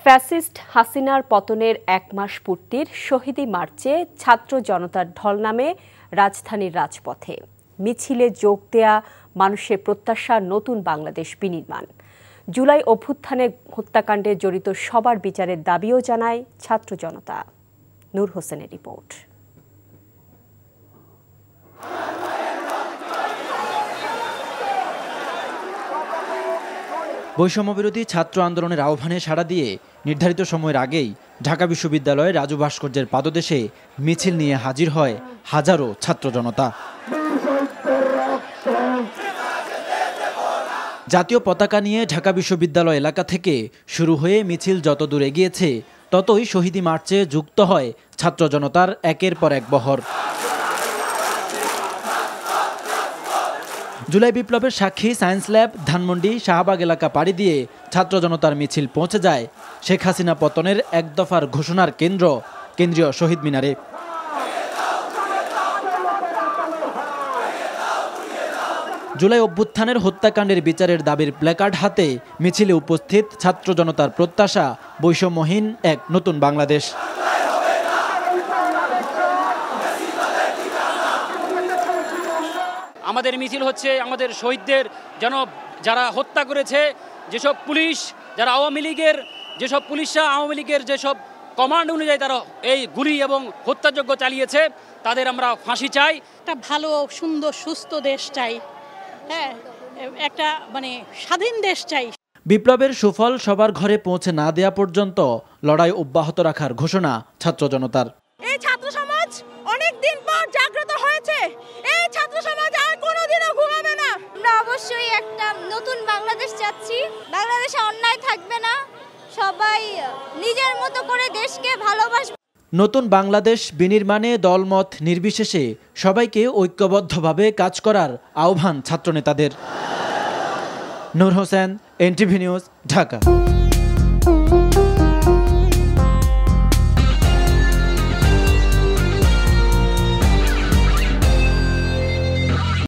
Fascist হাসিনার পতনের ১ মাস পূর্তির শহীদি মার্চে ছাত্র জনতার ঢল নামে রাজধানীর রাজপথে। মিছিলে যোগ দেয়া মানুষের প্রত্যাশা নতুন বাংলাদেশ বিনির্মাণ। জুলাই অভ্যুত্থানে হত্যাকাণ্ডে জড়িত সবার বিচারের দাবিও জানায় ছাত্র জনতা। নূর হোসেনের রিপোর্ট। বৈষম্যবিরোধী ছাত্র আন্দোলনের আহ্বানে সাড়া দিয়ে নির্ধারিত সময়ের আগেই ঢাকা বিশ্ববিদ্যালয়ের রাজু ভাস্কর্যের পাদদেশে মিছিল নিয়ে হাজির হয় হাজারো ছাত্র জনতা। জাতীয় পতাকা নিয়ে ঢাকা বিশ্ববিদ্যালয় এলাকা থেকে শুরু হয়ে মিছিল যত দূর এগিয়েছে ততই শহীদি মার্চে যুক্ত হয় ছাত্র জনতার একের পর এক বহর। জুলাই বিপ্লবের সাক্ষী সায়েন্স ল্যাব, ধানমন্ডি, শাহবাগ এলাকা পাড়ি দিয়ে ছাত্র জনতার মিছিল পৌঁছে যায় শেখ হাসিনা পতনের এক দফার ঘোষণার কেন্দ্রীয় শহীদ মিনারে। জুলাই অভ্যুত্থানের হত্যাকাণ্ডের বিচারের দাবির প্ল্যাকার্ড হাতে মিছিলে উপস্থিত ছাত্র জনতার প্রত্যাশা বৈষম্যহীন এক নতুন বাংলাদেশ। আমাদের মিছিল হচ্ছে আমাদের শহীদদের যেন যারা হত্যা করেছে, যেসব পুলিশ, যারা আওয়ামী লীগের যেসব পুলিশরা আওয়ামী লীগের যেসব কমান্ড অনুযায়ী তারা এই গুলি এবং হত্যাযজ্ঞ চালিয়েছে তাদের আমরা ফাঁসি চাই। একটা ভালো সুন্দর সুস্থ দেশ চাই, হ্যাঁ, একটা স্বাধীন দেশ চাই। বিপ্লবের সুফল সবার ঘরে পৌঁছে না দেয়া পর্যন্ত লড়াই অব্যাহত রাখার ঘোষণা ছাত্র জনতার। এই ছাত্র সমাজ অনেক দিন পর জাগ্রত হয়েছে। এই ছাত্র সমাজ আর কোনোদিনও ঘুমাবে না। আমরা অবশ্যই একটা নতুন বাংলাদেশ চাচ্ছি। বাংলাদেশে অন্যায় থাকবে না, সবাই নিজের মতো করে দেশকে ভালোবাসবে। নতুন বাংলাদেশ বিনির্মাণে দলমত নির্বিশেষে সবাইকে ঐক্যবদ্ধভাবে কাজ করার আহ্বান ছাত্রনেতাদের। নূর হোসেন, এনটিভি নিউজ, ঢাকা।